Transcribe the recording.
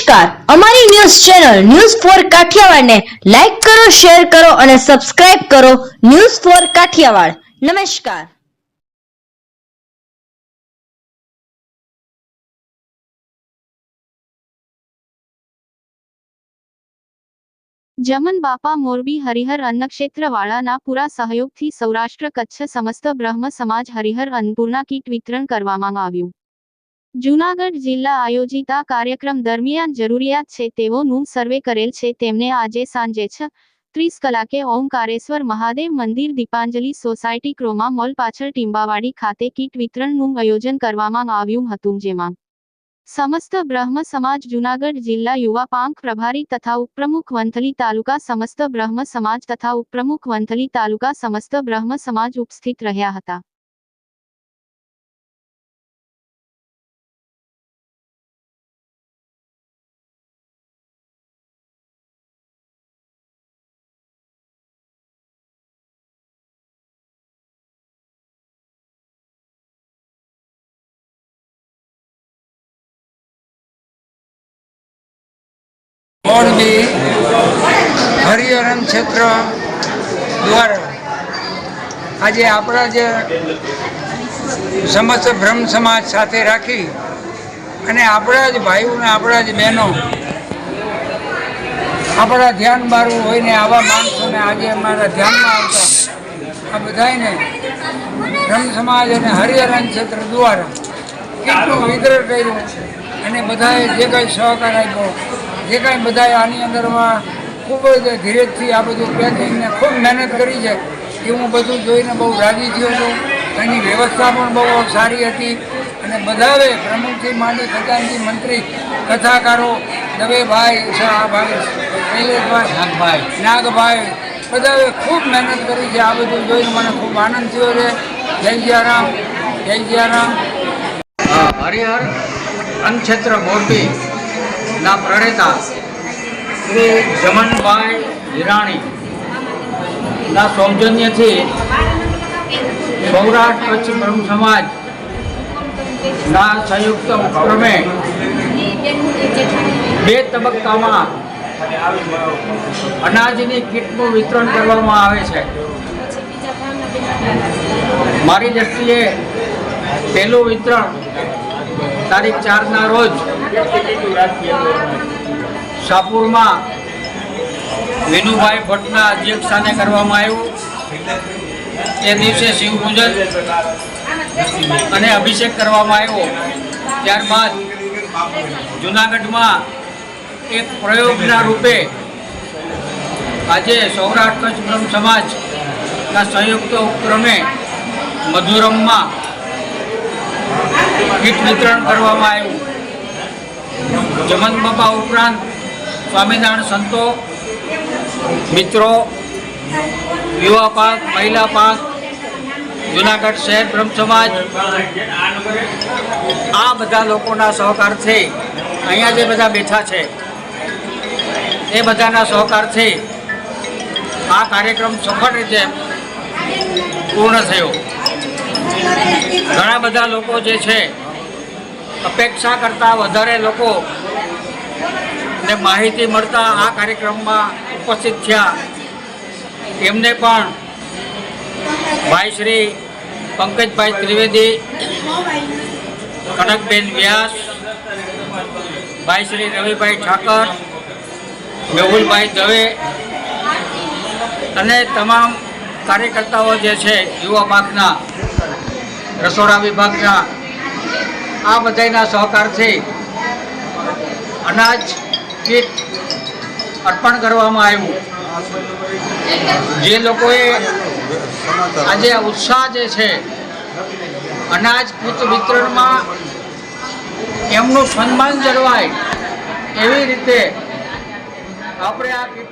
નમસ્કાર, અમારી news channel news for Kathiawad ને લાઈક કરો, શેર કરો અને સબસ્ક્રાઇબ કરો. News for Kathiawad. નમસ્કાર. જમન બાપા મોરબી હરિહર અન્નક્ષેત્રવાળાના પૂરા સહયોગથી સૌરાષ્ટ્ર કચ્છ સમસ્ત બ્રહ્મ સમાજ હરિહર અન્નપૂર્ણા કીટ વિતરણ કરવામાં આવ્યું. જૂનાગઢ જિલ્લા આયોજિત આ કાર્યક્રમ દરમિયાન જરૂરિયાત છે તેઓનું સર્વે કરેલ છે તેમને આજે સાંજે 6:30 કલાકે ઓમકારેશ્વર મહાદેવ મંદિર દીપાંજલિ સોસાયટી ક્રોમા મોલ પાછળ ટીંબાવાડી ખાતે કીટ વિતરણનું આયોજન કરવામાં આવ્યું હતું, જેમાં સમસ્ત બ્રહ્મ સમાજ જૂનાગઢ જિલ્લા યુવા પાંખ પ્રભારી તથા ઉપપ્રમુખ વંથલી તાલુકા સમસ્ત બ્રહ્મ સમાજ તથા ઉપપ્રમુખ વંથલી તાલુકા સમસ્ત બ્રહ્મ સમાજ ઉપસ્થિત રહ્યા હતા. મોરબી હરિહર ક્ષેત્ર દ્વારા આજે આપણા જે સમસ્ત બ્રહ્મ સમાજ સાથે રાખી અને આપણા જ ભાઈઓ ને આપણા જ બહેનો આપણા ધ્યાન બારવું હોય ને આવા માણસોને આજે અમારા ધ્યાનમાં આવતા આ બધાને બ્રહ્મ સમાજ અને હરિહર ક્ષેત્ર દ્વારા કેટલું વિતરણ કર્યું અને બધાએ જે કંઈ સહકાર આપ્યો, જે કાંઈ બધાએ આની અંદરમાં ખૂબ જ ધીરજથી આ બધું પેકિંગને ખૂબ મહેનત કરી છે એ હું બધું જોઈને બહુ રાજી થયો છું. એની વ્યવસ્થા પણ બહુ સારી હતી અને બધાએ પ્રમુખથી માંડી ખજાનજી મંત્રી, કથાકારો, દવેભાઈ, શૈલેષભાઈ, નાગભાઈ બધાએ ખૂબ મહેનત કરી છે. આ બધું જોઈને મને ખૂબ આનંદ થયો છે. જય સિયારામ, જય સિયારામ. હરિહર અન્નક્ષેત્ર મોરબી ના પ્રણેતા શ્રી જમનભાઈ હિરાણી ના સૌજન્યથી સૌરાષ્ટ્ર કચ્છ બ્રહ્મ સમાજ ના સંયુક્ત ઉપક્રમે 2 તબક્કામાં અનાજની કીટનું વિતરણ કરવામાં આવે છે. મારી દ્રષ્ટિએ પહેલું વિતરણ તારીખ 4ના રોજ શાહપુરમાં વિનુભાઈ ભટ્ટના અધ્યક્ષસ્થાને કરવામાં આવ્યું. તે દિવસે શિવ પૂજન અને અભિષેક કરવામાં આવ્યો. ત્યારબાદ જૂનાગઢમાં એક પ્રયોગના રૂપે આજે સૌરાષ્ટ્ર કચ્છ બ્રહ્મ સમાજના સંયુક્ત ઉપક્રમે મધુરમમાં કીટ વિતરણ કરવામાં આવ્યું. જમન બાપા ઉપરાંત સ્વામિનારાયણ સંતો, મિત્રો, યુવા પાંખ, મહિલા પાંખ, જૂનાગઢ શહેર બ્રહ્મ સમાજ આ બધા લોકોના સહકારથી અહીંયા જે બધા બેઠા છે એ બધાના સહકારથી આ કાર્યક્રમ સફળ રીતે પૂર્ણ થયો. ઘણા બધા લોકો જે છે અપેક્ષા કરતાં વધારે લોકો ને માહિતી મળતા આ કાર્યક્રમમાં ઉપસ્થિત થયા. એમને પણ ભાઈ શ્રી પંકજભાઈ ત્રિવેદી, કનકબેન વ્યાસ, ભાઈ શ્રી રવિભાઈ ઠાકર, મેહુલભાઈ દવે અને તમામ કાર્યકર્તાઓ જે છે યુવા પાંખના, રસોડા વિભાગના આ બધાના સહકારથી અનાજ કીટ અર્પણ કરવામાં આવ્યું. જે લોકોએ આજે ઉત્સાહ જે છે અનાજ કીટ વિતરણમાં એમનું સન્માન જળવાય એવી રીતે આપણે આ કીટ